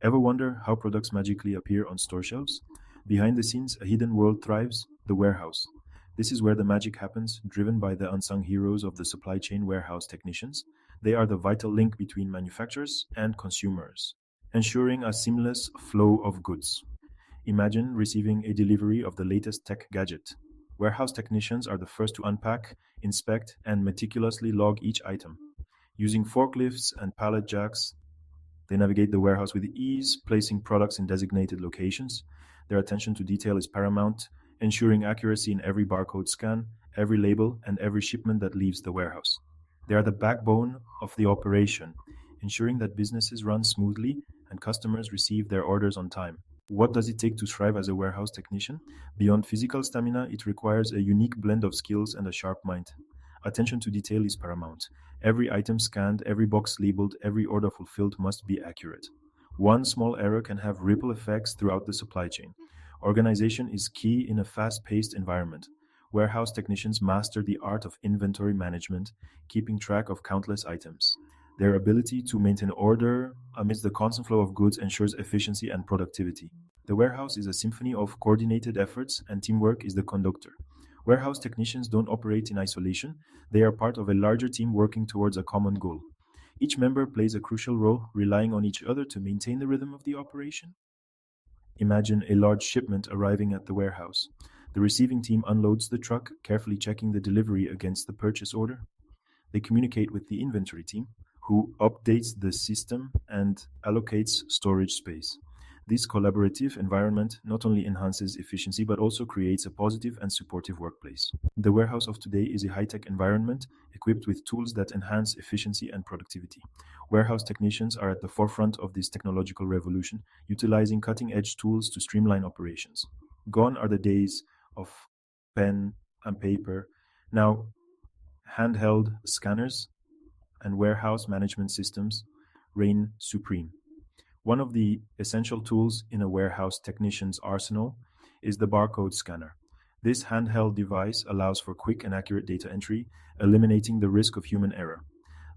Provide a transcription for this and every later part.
Ever wonder how products magically appear on store shelves? Behind the scenes, a hidden world thrives, the warehouse. This is where the magic happens, driven by the unsung heroes of the supply chain warehouse technicians. They are the vital link between manufacturers and consumers, ensuring a seamless flow of goods. Imagine receiving a delivery of the latest tech gadget. Warehouse technicians are the first to unpack, inspect, and meticulously log each item. Using forklifts and pallet jacks, they navigate the warehouse with ease, placing products in designated locations. Their attention to detail is paramount, ensuring accuracy in every barcode scan, every label, and every shipment that leaves the warehouse. They are the backbone of the operation, ensuring that businesses run smoothly and customers receive their orders on time. What does it take to thrive as a warehouse technician? Beyond physical stamina, it requires a unique blend of skills and a sharp mind. Attention to detail is paramount. Every item scanned, every box labeled, every order fulfilled must be accurate. One small error can have ripple effects throughout the supply chain. Organization is key in a fast paced environment. Warehouse technicians master the art of inventory management, keeping track of countless items. Their ability to maintain order amidst the constant flow of goods ensures efficiency and productivity. The warehouse is a symphony of coordinated efforts, and teamwork is the conductor. Warehouse technicians don't operate in isolation, they are part of a larger team working towards a common goal. Each member plays a crucial role, relying on each other to maintain the rhythm of the operation. Imagine a large shipment arriving at the warehouse. The receiving team unloads the truck, carefully checking the delivery against the purchase order. They communicate with the inventory team, who updates the system and allocates storage space. This collaborative environment not only enhances efficiency but also creates a positive and supportive workplace. The warehouse of today is a high tech environment equipped with tools that enhance efficiency and productivity. Warehouse technicians are at the forefront of this technological revolution, utilizing cutting edge tools to streamline operations. Gone are the days of pen and paper. Now, handheld scanners and warehouse management systems reign supreme. One of the essential tools in a warehouse technician's arsenal is the barcode scanner. This handheld device allows for quick and accurate data entry, eliminating the risk of human error.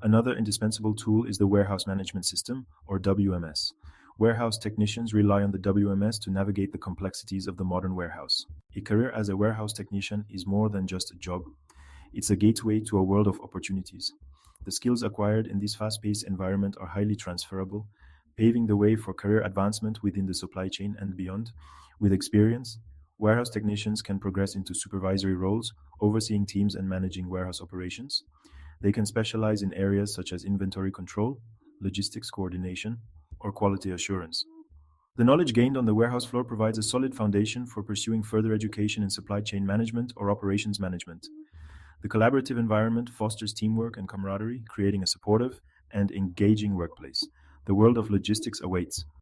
Another indispensable tool is the warehouse management system, or WMS. Warehouse technicians rely on the WMS to navigate the complexities of the modern warehouse. A career as a warehouse technician is more than just a job, it's a gateway to a world of opportunities. The skills acquired in this fast paced environment are highly transferable, paving the way for career advancement within the supply chain and beyond. With experience, warehouse technicians can progress into supervisory roles, overseeing teams and managing warehouse operations. They can specialize in areas such as inventory control, logistics coordination, or quality assurance. The knowledge gained on the warehouse floor provides a solid foundation for pursuing further education in supply chain management or operations management. The collaborative environment fosters teamwork and camaraderie, creating a supportive and engaging workplace. The world of logistics awaits.